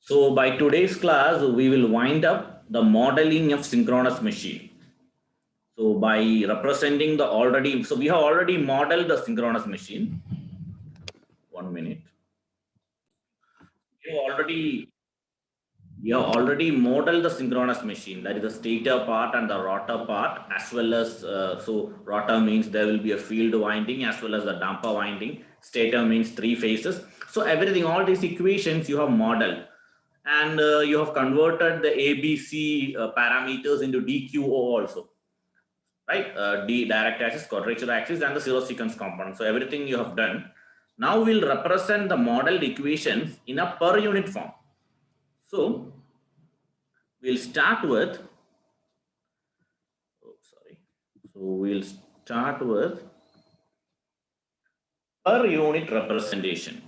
So by today's class, we will wind up the modeling of synchronous machine. So by representing the already, so we have already modeled the synchronous machine. 1 minute. We have already modeled the synchronous machine, that is the stator part and the rotor part, as well as so rotor means there will be a field winding as well as the damper winding. Stator means three phases. So everything, all these equations you have modeled, and you have converted the ABC parameters into DQO also, right? D direct axis, quadrature axis, and the zero sequence component. So everything you have done. Now we'll represent the modeled equations in a per unit form. So we'll start with, So we'll start with per unit representation.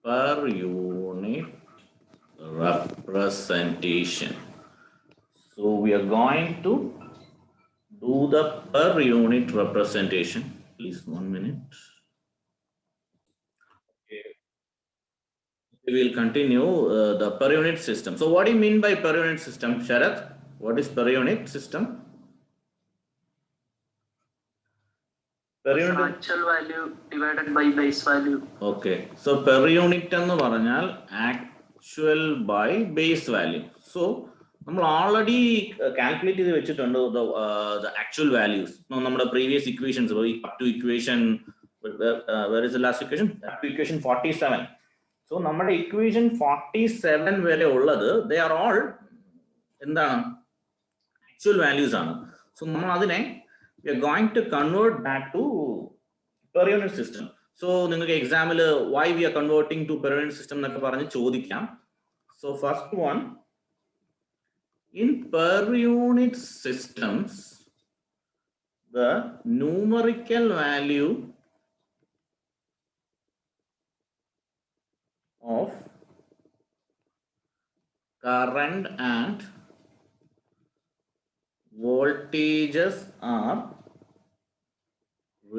Per unit representation. So we are going to do the per unit representation. Please 1 minute. We will continue the per unit system. So what do you mean by per unit system, Sharath? What is per unit system? Actual value divided by base value. Okay. So per unit ennu paranjal actual by base value. So നമ്മൾ already calculate ചെയ്ത് വെച്ചിട്ടുണ്ട് the actual values. നമ്മുടെ previous equations up to equation, where is the last equation? Up to equation 47. So നമ്മുടെ equation 47 വരെ ഉള്ളത് they are all എന്താണ് actual values ആണ്. So നമ്മൾ അതിനെ we are going to convert back to per unit system. So നിങ്ങൾക്ക് എക്സാമിൽ why we are converting to per unit system എന്നൊക്കെ പറഞ്ഞ് ചോദിക്കാം. So first one, in per unit systems, the numerical value of current and voltages are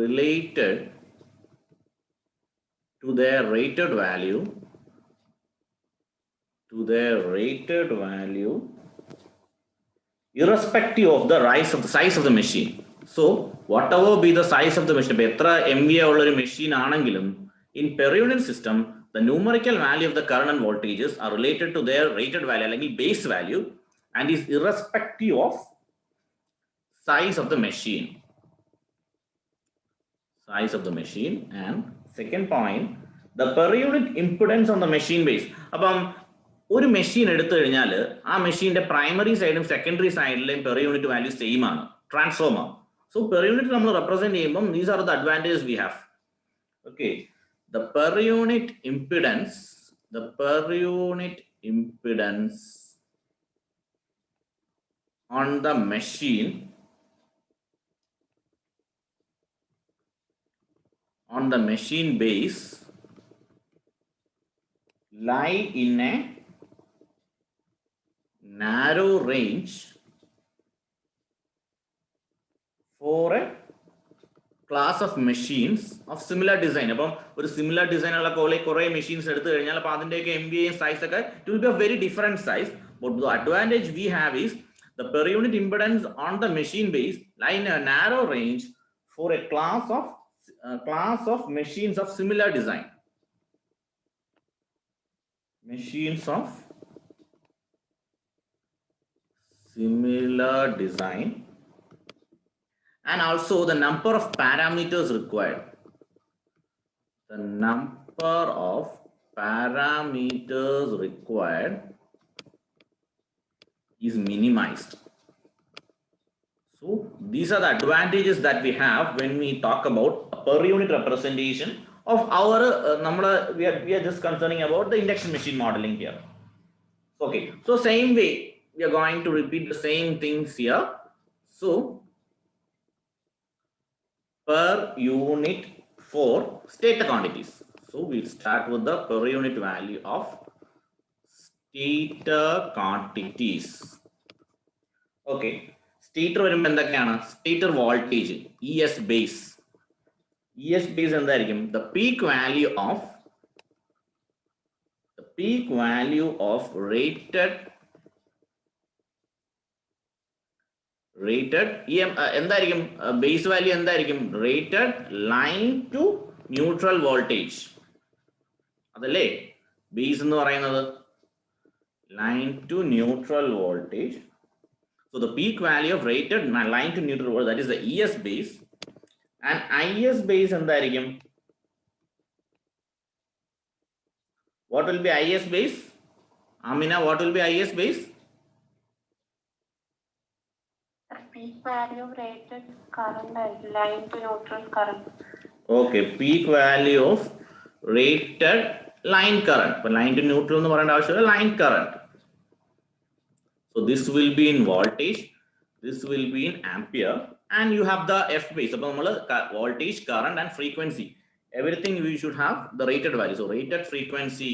related to their rated value, irrespective of the size of the machine. So whatever be the size of the machine, etra MVA ulla oru machine aanengilum, in per unit system the numerical value of the current and voltages are related to their rated value അല്ലെങ്കിൽ base value and is irrespective of size of the machine. And second point, the per unit impedance on the machine base. അപ്പം ഒരു machine എടുത്തു കഴിഞ്ഞാൽ ആ മെഷീന്റെ primary സൈഡും secondary സൈഡിലെയും per unit value same ആണ്, ട്രാൻസ്ഫോമർ. സോ പെർ യൂണിറ്റ് നമ്മൾ റെപ്രസെന്റ് ചെയ്യുമ്പോൾ these are the advantages we have. Okay, the per unit impedance on the machine base lie in a narrow range for a class of machines of similar design. അപ്പം ഒരു similar design ഉള്ള കുറെ machines എടുത്തു കഴിഞ്ഞാൽ അപ്പോൾ അതിൻ്റെയൊക്കെ MVA size ഒക്കെ it will be a very different size. But the advantage we have is the per unit impedance on the machine base lie in a narrow range for a class of machines of similar design. And also the number of parameters required. Is minimized. So these are the advantages that we have when we talk about a per unit representation of our we are just concerning about the induction machine modeling here. Okay, so same way we are going to repeat the same things here. So per unit for stator quantities. So we'll start with the per unit value of stator quantities. Okay, stator വരുമ്പോൾ എന്തൊക്കെയാണ്? Stator voltage ES base എന്തായിരിക്കും? The peak value of peak value of rated എന്തായിരിക്കും base value എന്തായിരിക്കും rated line to neutral voltage അതല്ലേ base എന്ന് പറയുന്നത് line to neutral voltage. So the peak value of rated line to neutral voltage, that is the ES base, and IS base എന്തായിരിക്കും? What will be IS base? Amina, what will be IS base? Peak value of rated current line to neutral current. Okay, peak value of rated line current. But line to neutral എന്ന് പറയേണ്ട ആവശ്യമില്ല, line current. So this will be in voltage, this will be in ampere, and you have the F base. So voltage, current, and frequency. Everything we should have the rated value. So rated frequency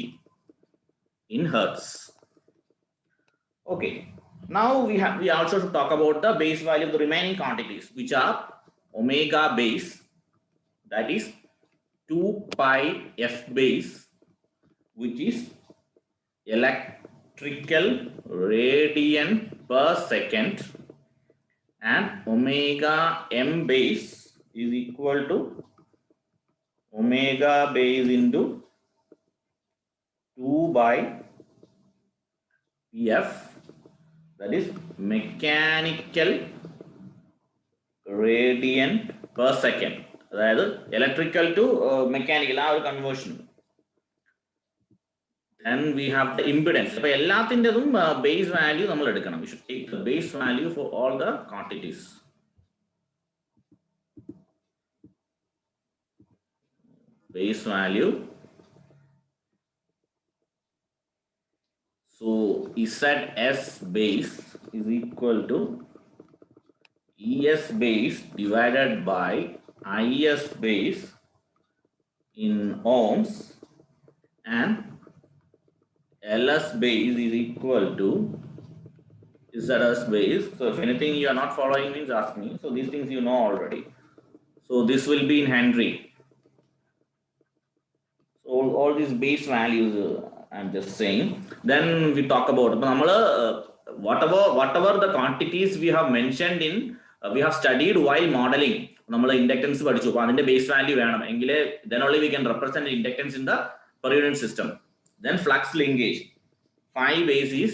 in hertz. Okay. Now we also should talk about the base value of the remaining quantities, which are omega base, that is 2 pi F base, which is electrical radian per second, and omega M base is equal to omega base into 2 by Pf, that is mechanical radian per second. അതായത് electrical to mechanical ആ ഒരു conversion. Then we have the impedance. അപ്പോൾ എല്ലാത്തിൻ്റെതും base value നമ്മൾ എടുക്കണം. We should take the base value for all the quantities. Base value. So ZS base is equal to ES base divided by IS base in ohms, and LS base is equal to ZS base. So if anything you are not following, means ask me. So these things you know already. So this will be in Henry. So all these base values I'm just saying. Then we talk about whatever the quantities we have mentioned in we have studied while modeling. നമ്മൾ inductance പഠിച്ചു. അപ്പോൾ അതിന്റെ base value വേണം എങ്കിലേ then only we can represent inductance in the per unit system. Then flux linkage, phi base is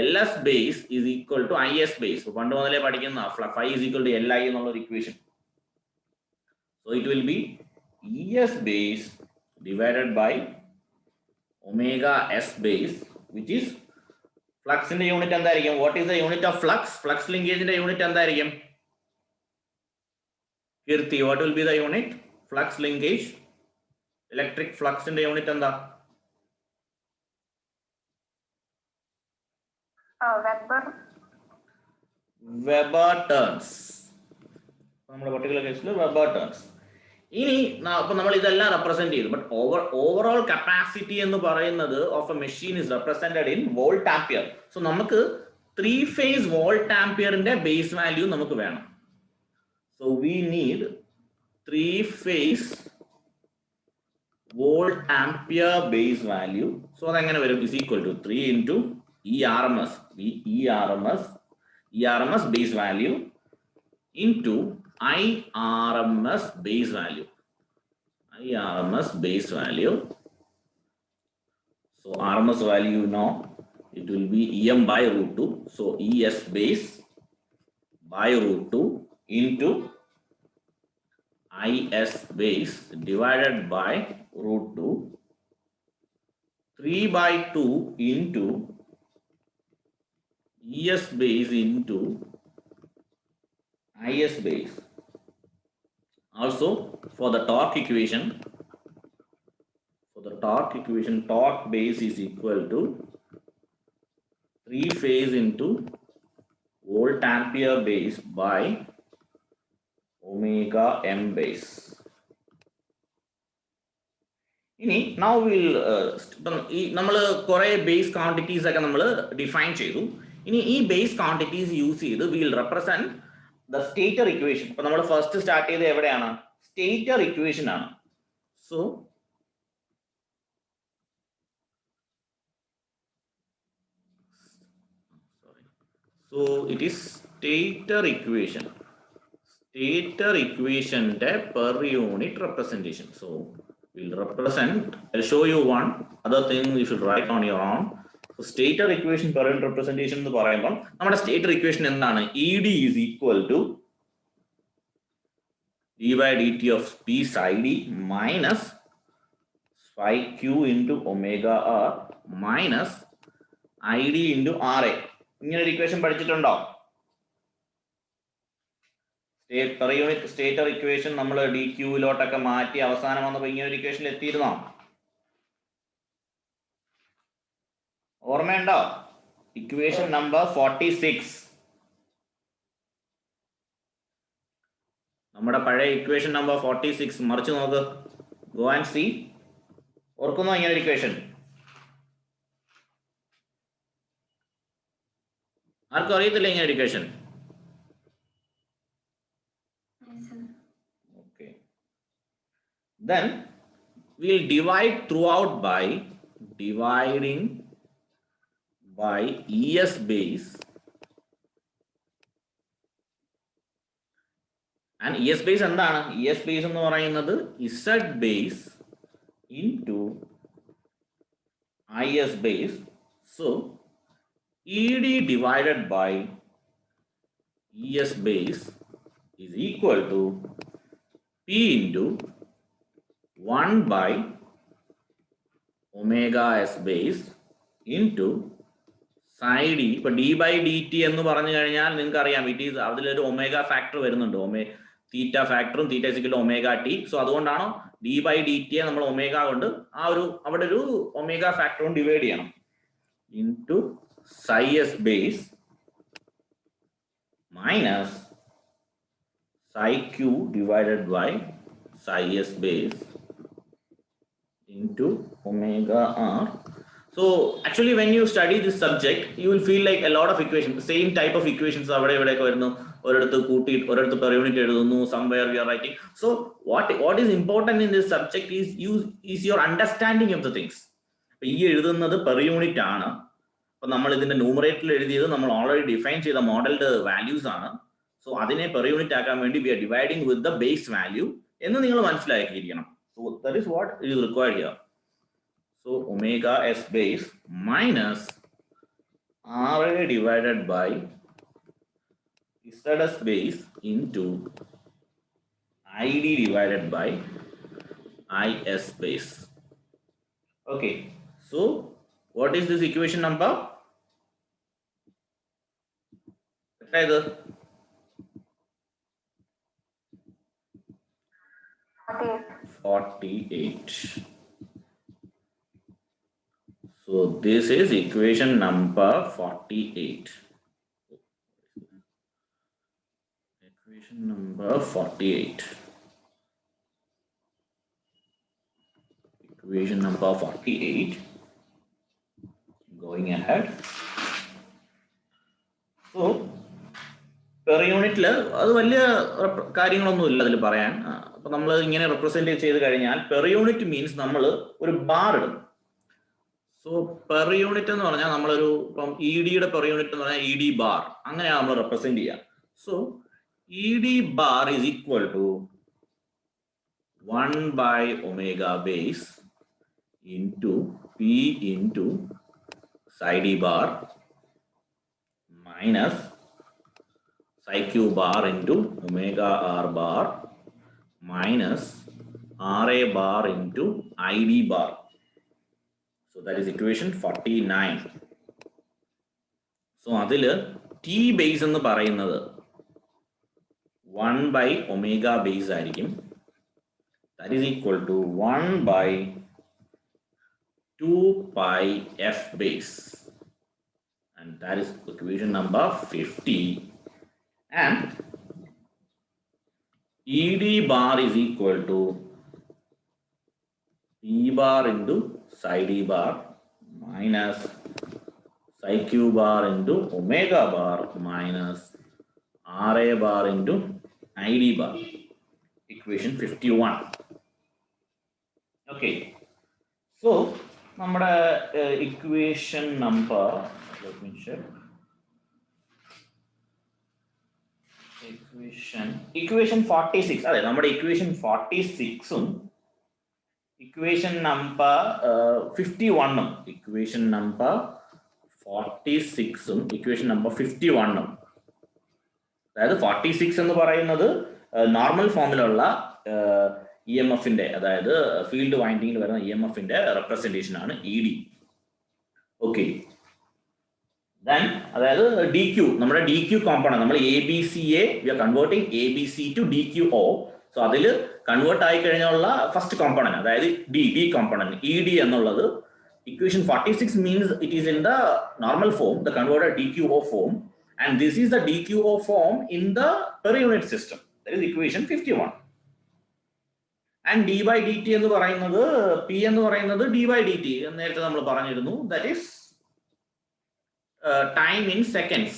LS base is equal to IS base. അപ്പോൾ പണ്ട് മുതലേ പഠിക്കുന്ന phi is equal to LI എന്നുള്ള ഒരു equation. So it will be ES base divided by omega S base, which is flux ന്റെ unit എന്തായിരിക്കും? What is the unit of flux? Flux linkage ന്റെ unit എന്തായിരിക്കും? Kirti, what will be the unit? Flux linkage, electric flux ന്റെ unit എന്താ? Weber turns. നമ്മുടെ particular കേസിൽ Weber turns. ഇനി അപ്പൊ നമ്മൾ ഇതെല്ലാം റെപ്രസെന്റ് ചെയ്തു. ബട്ട് ഓവറോൾ കപ്പാസിറ്റി എന്ന് പറയുന്നത് of a machine is represented in volt ampere. So നമുക്ക് 3 phase വോൾട്ട് ആംപിയറിന്റെ ബേസ് വാല്യൂ നമുക്ക് വേണം. So we need 3 phase volt ampere base value. So അതെങ്ങനെ വരും? Is equal to 3 into ERMS base value into IRMS base value. So RMS value, you know, it will be EM by root 2. So ES base by root 2 into IS base divided by root 2. 3 by 2 into ES base into IS base. Also for the torque equation, torque base is equal to 3 phase into volt ampere base by omega M base. Now we'll നമ്മൾ കുറേ base quantities ഒക്കെ നമ്മൾ define ചെയ്തു. ഇനി ഈ base quantities use ചെയ്ത് we will represent the stator equation. അപ്പോൾ നമ്മൾ ഫസ്റ്റ് സ്റ്റാർട്ട് ചെയ്ത് എവിടെയാണ്? സ്റ്റേറ്റർ ഇക്വേഷൻ ആണ്. So So it is stator equation. Stator equation per unit representation. So we'll represent, I'll show you one other thing you should write on your own. So stator equation per unit representation എന്ന് പറയുമ്പോൾ നമ്മുടെ stator equation എന്താണ്? ED is equal to d by dt of p psi d minus phi q into omega r minus id into ra. ഇങ്ങനെ ഒരു equation പഠിച്ചിട്ടുണ്ടോ? Per unit stator equation നമ്മൾ D ക്യൂയിലോട്ടൊക്കെ മാറ്റി അവസാനം വന്നപ്പോൾ ഇങ്ങനെ ഒരു ഇക്വേഷനിൽ എത്തിയിരുന്നോ? ഓർമ്മയുണ്ടോ? Equation number 46. നമ്മുടെ പഴയ ഇക്വേഷൻ നമ്പർ 46 മറിച്ച് നോക്ക്. Go and see. ഓർക്കുന്നോ ഇങ്ങനെ ഒരു ഇക്വേഷൻ? ആർക്കും അറിയത്തില്ല ഇങ്ങനെ ഒരു equation? Okay. Then we'll divide throughout by dividing by ES base, and ES base എന്താണ്? ES base എന്ന് പറയുന്നത് Z base into IS base. So ED divided by ES base is equal to P into 1 by omega S base into psi d. ഇപ്പൊ d by dt എന്ന് പറഞ്ഞു കഴിഞ്ഞാൽ നിങ്ങൾക്ക് അറിയാം, it is അതിലൊരു ഒമേഗ ഫാക്ടർ വരുന്നുണ്ട്, തീറ്റ ഫാക്ടറും തീറ്റ ഇസിക്കൽ ഒമേഗ ടി. സോ അതുകൊണ്ടാണ് d by dt നമ്മൾ ഒമേഗ കൊണ്ട് ആ ഒരു അവിടെ ഒരു ഒമേഗ ഫാക്ടറും ഡിവൈഡ് ചെയ്യണം into psi s base minus psi q divided by psi s base into omega r. So actually when you study this subject you will feel like a lot of equations, the same type of equations avade ivade ഒക്കെ വരുന്നു, ഒരിടത്ത് കൂട്ടി ഒരിടത്ത് per unit എഴുതുന്നു, somewhere we are writing. So what is important in this subject is your understanding of the things. ഈ എഴുതുന്നത് per unit ആണ്. അപ്പോൾ നമ്മൾ ഇതിന്റെ ന്യൂമറേറ്ററിൽ എഴുതിയത് നമ്മൾ ഓൾറെഡി ഡിഫൈൻ ചെയ്ത മോഡൽഡ് വാല്യൂസ് ആണ്. സോ അതിനെ പെർ യൂണിറ്റ് ആക്കാൻ വേണ്ടി we are dividing with the base value എന്ന് നിങ്ങൾ മനസ്സിലാക്കിയിരിക്കണം. So that is what is required here. So omega S base minus R A divided by Z S base into I D divided by I S base. Okay, so what is this equation number? Either 48. So this is equation number 48. Equation number 48. Equation number 48. Going ahead. So per unitൽ അത് വലിയ കാര്യങ്ങളൊന്നും ഇല്ല അതിൽ പറയാൻ. അപ്പൊ നമ്മൾ ഇങ്ങനെ represent ചെയ്ത് കഴിഞ്ഞാൽ പെർ യൂണിറ്റ് മീൻസ് നമ്മൾ ഒരു ബാർ ഇടും. സോ പെർ യൂണിറ്റ് എന്ന് പറഞ്ഞാൽ നമ്മളൊരു ഇപ്പം ഇ ഡിയുടെ പെർ യൂണിറ്റ് എന്ന് പറഞ്ഞാൽ ഇ ഡി ബാർ, അങ്ങനെയാണ് നമ്മൾ റെപ്രസെന്റ് ചെയ്യുക. So E D bar is equal to 1 by omega base into p into psi d bar minus psi q bar into omega r bar minus ra bar into id bar. So that is equation 49. So അതിൽ t base എന്ന് പറയുന്നത് 1 by omega base ആയിരിക്കും. That is equal to 1 by 2 pi f base, and that is equation number 50. And ed bar is equal to p bar into psi d bar minus psi q bar into omega bar minus ra bar into id bar. Equation 51. Okay, so നമ്മുടെ equation number, let me check, Equation 46. അതെ, നമ്മുടെ equation 46ഉം equation number 51ഉം equation number 46ഉം equation number 51ഉം, അതായത് 46 എന്ന് പറയുന്നത് normal ഫോമിലുള്ള EMF-ന്റെ, അതായത് field വൈൻഡിങ്ങിൽ വരുന്ന EMF-ന്റെ റെപ്രസെന്റേഷൻ ആണ് ED. ഓക്കെ, then അതായത് DQ, നമ്മുടെ DQ കോമ്പണന്റ്, നമ്മൾ ABCയെ we are converting ABC to DQO. So അതിൽ കൺവേർട്ട് ആയി കഴിഞ്ഞുള്ള ഫസ്റ്റ് കോമ്പണന്റ്, അതായത് ഡി കോമ്പണന്റ് ED എന്നുള്ളത് equation 46 means it is in the normal form, the converted DQO form, and this is the DQO form in the per unit system, that is equation 51. And d by dt എന്ന് പറയുന്നത്, P എന്ന് പറയുന്നത് d by dt നേരത്തെ നമ്മൾ പറഞ്ഞിരുന്നു, that is time in seconds.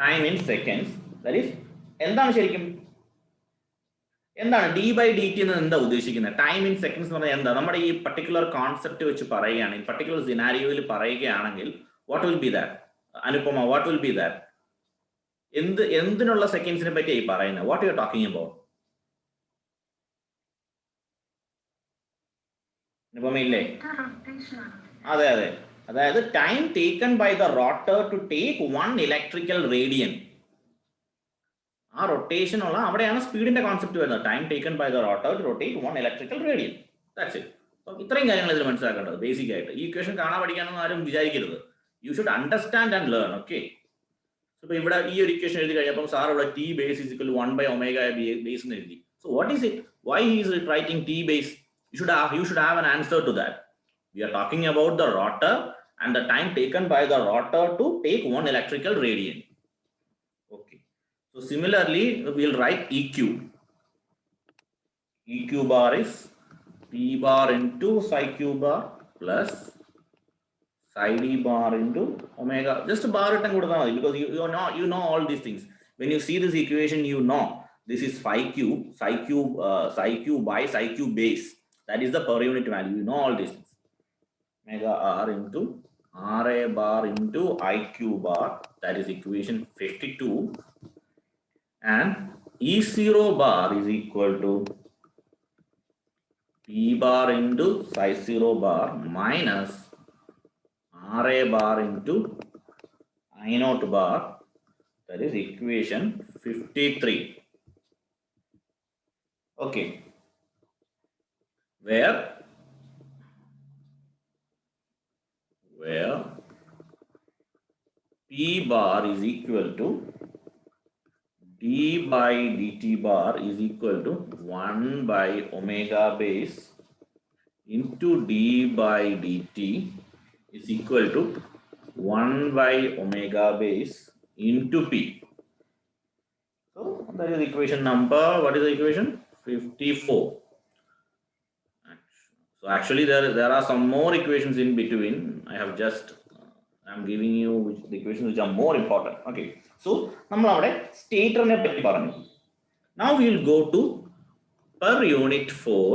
Time in seconds, that is എന്താണ് ശരിക്കും, എന്താണ് d by dt എന്ന് എന്താ ഉദ്ദേശിക്കുന്നത്? ടൈം ഇൻ സെക്കൻഡ്സ് എന്ന് പറഞ്ഞാൽ എന്താ? നമ്മുടെ ഈ പർട്ടിക്കുലർ കോൺസെപ്റ്റ് വെച്ച് പറയുകയാണെങ്കിൽ, പർട്ടിക്കുലർ സിനാരിയോയിൽ പറയുകയാണെങ്കിൽ, what will be that? Anupama, what will be that? എന്തിനുള്ള സെക്കൻഡ്സിനെ പറ്റിയായി പറയുന്നത്? What you are talking about? Anupama ഇല്ലേ? അതെ അതെ, അതായത് time taken by the rotor to take 1 electrical radian. ആ റൊട്ടേഷൻ ഉള്ള അവിടെയാണ് സ്പീഡിന്റെ കോൺസെപ്റ്റ് വരുന്നത്. Time taken by the rotor to rotate 1 electrical radian. That's it. അപ്പോൾ ഇത്രയും കാര്യങ്ങൾ ഇതിൽ മനസ്സിലാക്കേണ്ടത് ബേസിക് ആയിട്ട്. ഈ ഇക്വേഷൻ കാണാൻ പഠിക്കാനൊന്നും ആരും വിചാരിക്കരുത്. You should understand and learn. Okay, അപ്പോൾ ഇവിടെ ഈ ഒരു ഇക്വേഷൻ എഴുതി കഴിഞ്ഞപ്പോൾ സാർ ഇവിടെ T base is equal 1 by omega base എന്ന് എഴുതി. So what is it? Why is it writing T base? You should have an answer to that. We are talking about the rotor and the time taken by the rotor to take 1 electrical radian. Okay. So similarly, we will write EQ. EQ bar is P bar into psi Q bar plus psi D bar into omega. Just bar it and go down because you know all these things. When you see this equation, you know this is psi Q by psi Q base. That is the per unit value. You know all these things. Omega R into RA bar into IQ bar. That is equation 52. And E0 bar is equal to P bar into psi 0 bar minus RA bar into I naught bar. That is equation 53. Okay. Where P bar is equal to d by dt bar is equal to 1 by omega base into d by dt is equal to 1 by omega base into P. So that is equation number, what is the equation? 54. So actually there are some more equations in between. I'm giving you the equations which are more important. Okay, so നമ്മൾ അവിടെ സ്റ്റേറ്ററിനെ പറ്റി പറഞ്ഞു. Now we will go to per unit for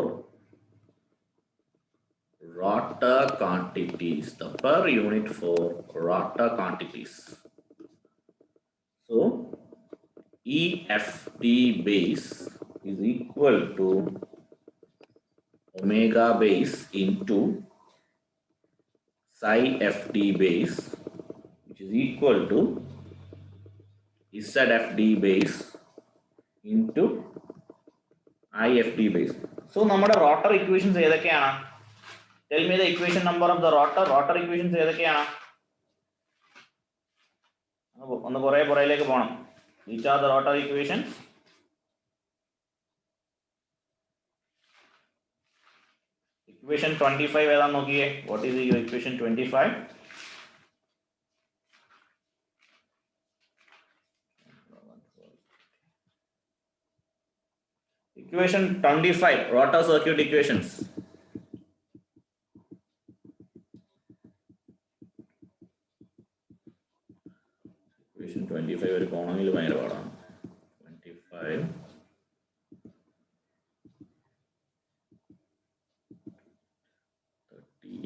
rotor quantities. The per unit for rotor quantities. So EFD base is equal to omega base into psi FD base, which is equal to ZFD base into IFD base. So നമ്മുടെ rotor equations ഏതൊക്കെയാണ്? Tell me the equation number of the rotor equations ഏതൊക്കെയാണ്? ഒന്ന് പുറയിലേക്ക് പോകണം. Which are the rotor equations? Equation 25 ഏതാന്ന് നോക്കിയേ. What is your equation 25? Equation 25, rotor circuit equations. Equation 25 ഒരു കോണമിൽ ഭയങ്കര പാടാണ്. 25.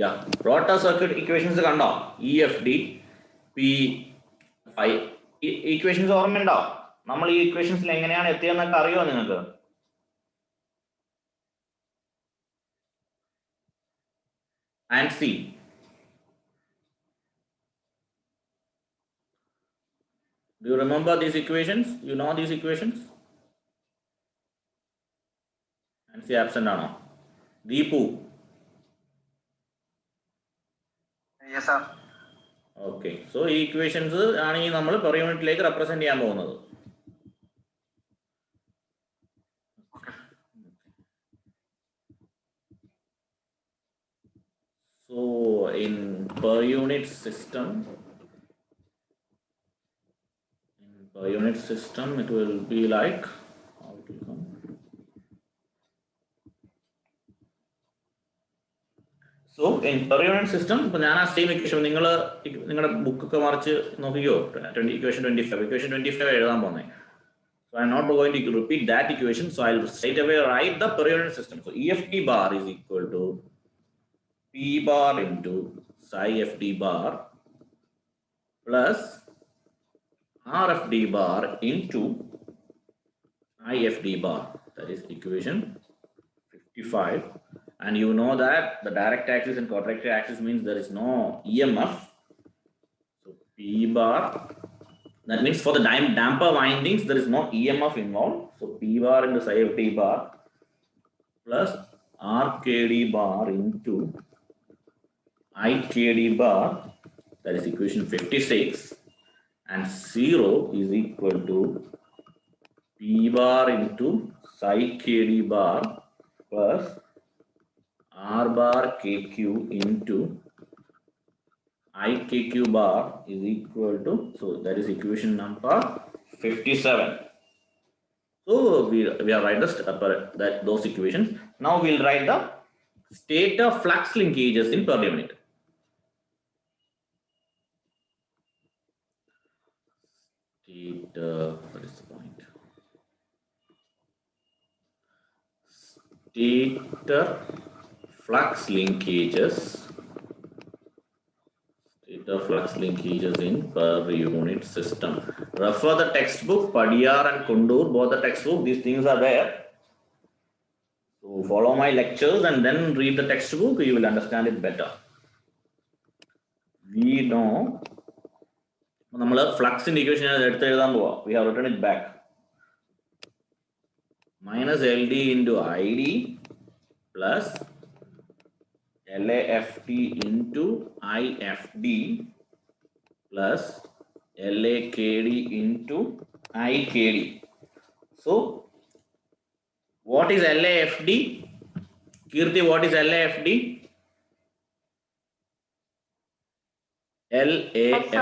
Yeah, rotor circuit equations കണ്ടോ? EFD, P, ഈക്വേഷൻസ് ഓർമ്മയുണ്ടോ? നമ്മൾ ഈ ഈക്വേഷൻസിൽ എങ്ങനെയാണ് എത്തിയെന്നൊക്കെ അറിയോ നിങ്ങൾക്ക്? And see, do you remember these equations? You know these equations? And see, absent ആണോ? Deepu. Yes, sir. Okay, so ഈ ഇക്വേഷൻസ് ആണ് ഈ നമ്മൾ പെർ യൂണിറ്റിലേക്ക് റെപ്രസെന്റ് ചെയ്യാൻ പോകുന്നത്. So in per unit system, it will be like, how it will come? So in per unit system, ഇപ്പൊ ഞാൻ ആ സെയിം ഇക്വേഷൻ നിങ്ങളുടെ ബുക്കൊക്കെ മറിച്ച് നോക്കിയോ, ഇക്വേഷൻ 25 എഴുതാൻ പോകുന്നത്. So I'm not going to repeat that equation, so I'll straight away write the per unit system. So EFT bar is equal to P bar into psi FD bar plus RFD bar into IFD bar. That is equation 55. And you know that the direct axis and quadratic axis means there is no EMF. So P bar, that means for the damper windings there is no EMF involved. So P bar into psi FD bar plus RKD bar into IKD bar, that is equation 56, and 0 is equal to P bar into psi KD bar plus R bar KQ into IKQ bar is equal to, so that is equation number 57. So we have write those equations. Now we'll write the stator flux linkages in per unit. What is the point? Stator flux linkages. Stator flux linkages in per unit system. Refer the textbook, Padiyar and Kundur, both the textbook. These things are there. So follow my lectures and then read the textbook. You will understand it better. We know. നമ്മൾ ഫ്ലക്സിന്റെ equation എടുത്ത് എഴുതാൻ പോവാ. We have written it back. Minus LD into ID plus LAFT into IFD plus LAKD into IKD. So what is LAFD? Kirti, what is LAFD? LAFD.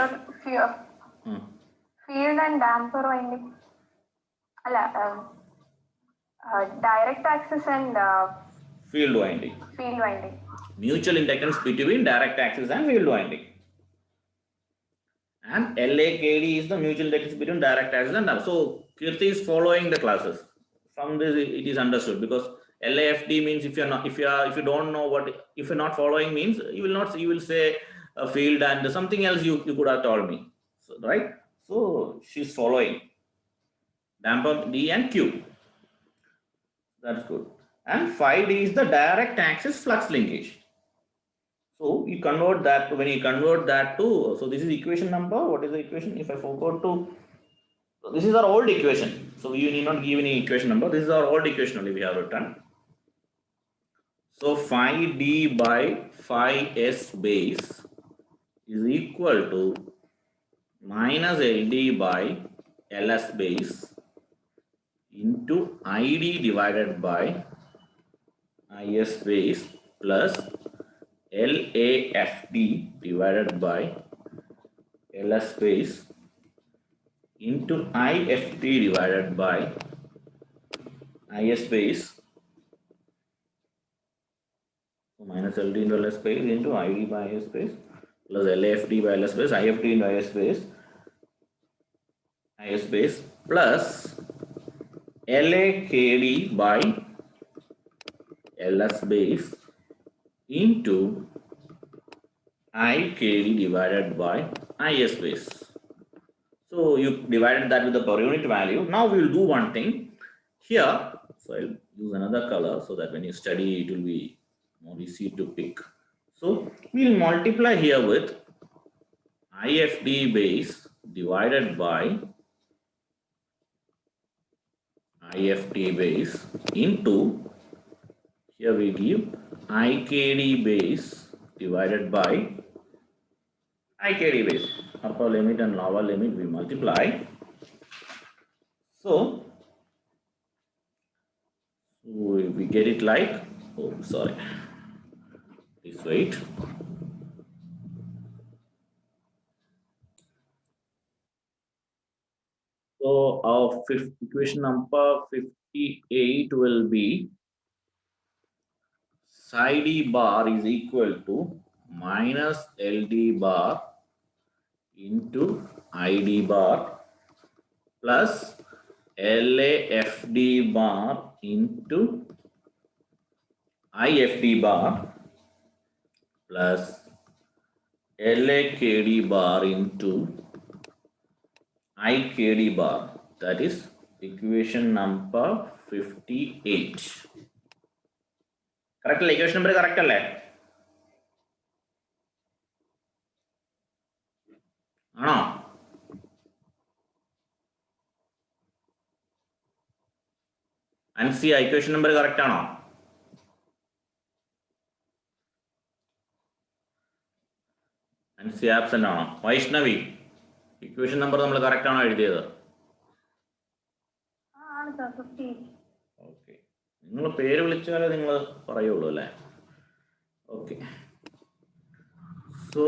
Field and damper winding. Direct axis and Field winding. Mutual inductance between direct axis and field winding. And LAKD is the mutual inductance between direct axis and so Kirti is following the classes. From this it is understood, because LAFD means if you don't know what, if you're not following means you will say a field and something else you could have told me. So, right? So she's following damper D and Q. That's good. And 5D is the direct axis flux linkage. So you convert that, when you convert that to, so this is equation number, what is the equation? If I forgot to, so this is our old equation. So you need not give any equation number. This is our old equation only we have written. So phi D by phi S base is equal to minus LD by LS base into ID divided by IS base plus LAFD divided by LS base into IFD divided by IS base. So minus LD into LS base into ID by IS base plus LAFD by LS base, IFD into IS base plus LAKD by LS base into IKD divided by IS base. So So you divided that with the per unit value. Now we will do one thing here. So I'll use another color so that when you study, it will be more easy to pick. So we'll multiply here with IFD base divided by IFD base into, here we give IKD base divided by IKD base. Upper limit and lower limit we multiply. So we get it like, oh sorry, please wait. So our equation number 58 will be psi d bar is equal to minus LD bar into ID bar plus LAFD bar into IFD bar plus LAKD bar into IKD bar. That is equation number 58. Correct? Equation number correct alle? Ano? And see equation number correct ano? And see absent ano? Vaishnavi. Equation number നമ്മൾ correct ആണോ എഴുതിയത്? ആണ് sir 15. Okay. നിങ്ങൾ പേര് വിളിച്ചാലേ നിങ്ങൾ പറയുള്ളൂ അല്ലേ? Okay. So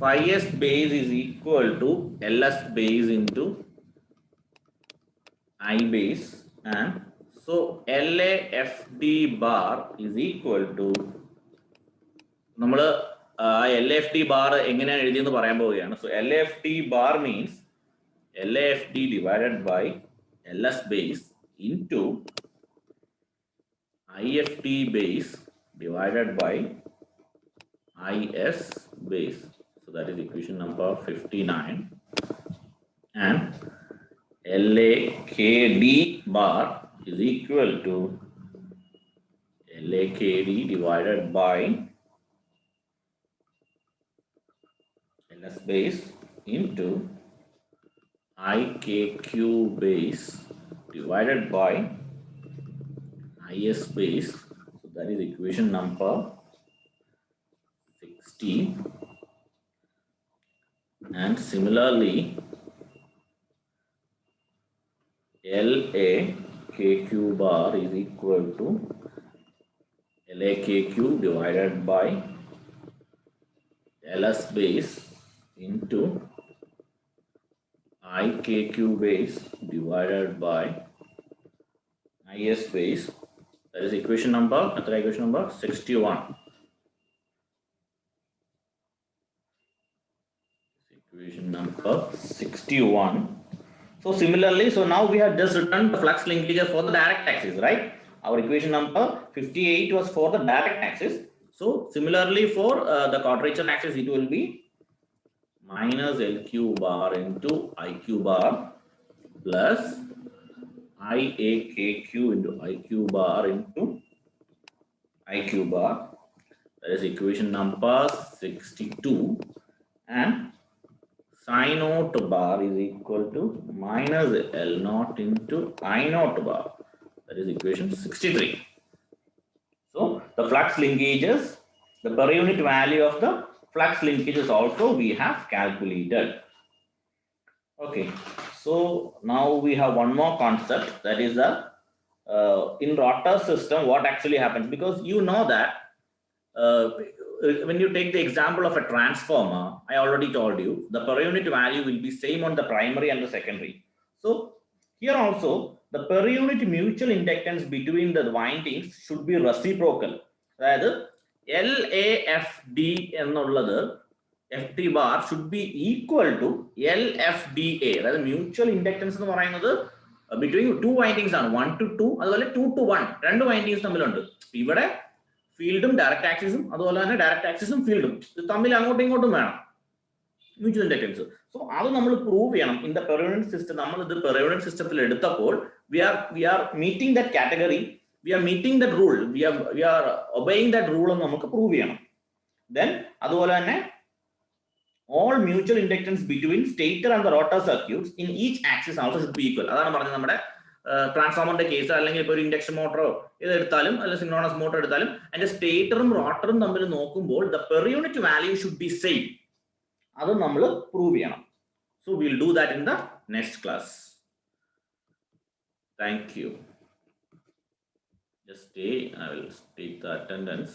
5s base is equal to ls base into I base, and so LAFD bar is equal to, നമ്മൾ LAFD bar എങ്ങനെയാണ് എഴുതിയെന്ന് പറയാൻ പോവുകയാണ്. So LAFD bar means LAFD divided by LS base into IFD base divided by IS base. So that is equation number 59. And LAKD bar is equal to LAKD divided by LS base into IKQ base divided by IS base. So that is equation number 60. And similarly, LAKQ bar is equal to LAKQ divided by LS base into IKQ base divided by IS base. That is equation number 61. Equation number 61. So similarly, so now we have just written the flux linkages for the direct axis, right? Our equation number 58 was for the direct axis. So similarly for the quadrature axis, it will be minus LQ bar into IQ bar plus IAKQ into IQ bar into IQ bar. That is equation number 62. And psi naught bar is equal to minus L naught into I naught bar. That is equation 63. So the flux linkages, the per unit value of the flux linkages also we have calculated. Okay, so now we have one more concept, that is the in rotor system what actually happens, because you know that when you take the example of a transformer, I already told you the per unit value will be same on the primary and the secondary. So here also the per unit mutual inductance between the windings should be reciprocal. That is LAFD എന്നുള്ളത് FD bar should be equal to LFDA. That is mutual inductance എന്ന് പറയുന്നത് between two windings ആണ്, 1 to 2 അതുപോലെ 2 to 1 രണ്ട് windings തമ്മിലുണ്ട്. ഇവിടെ ഫീൽഡും direct ആക്സിസും അതുപോലെ തന്നെ ഡയറക്റ്റ് ആക്സിസും ഫീൽഡും തമ്മിൽ അങ്ങോട്ടും ഇങ്ങോട്ടും വേണം. Mutual inductance. സോ അത് നമ്മൾ പ്രൂവ് ചെയ്യണം in the per unit system. നമ്മൾ ഇത് പെർ യൂണിറ്റ് സിസ്റ്റത്തിൽ എടുത്തപ്പോൾ we are meeting that category, we are meeting that rule, we are obeying that rule എന്ന് നമുക്ക് പ്രൂവ് ചെയ്യണം. ദെൻ അതുപോലെ തന്നെ all mutual inductance between stator and the rotor circuits in each axis also should be equal. അതാണ് പറഞ്ഞത് നമ്മുടെ ട്രാൻസ്ഫോമറിന്റെ case, അല്ലെങ്കിൽ ഇപ്പോൾ ഒരു ഇൻഡക്ഷൻ മോട്ടറോ ഇത് എടുത്താലും അല്ലെങ്കിൽ സിൻക്രോണസ് മോട്ടർ എടുത്താലും അതിന്റെ സ്റ്റേറ്ററും റോട്ടറും തമ്മിൽ നോക്കുമ്പോൾ the per unit value should be same. അത് നമ്മൾ പ്രൂവ് ചെയ്യണം. So will do that in the next class. Thank you. Just stay, I will take the attendance.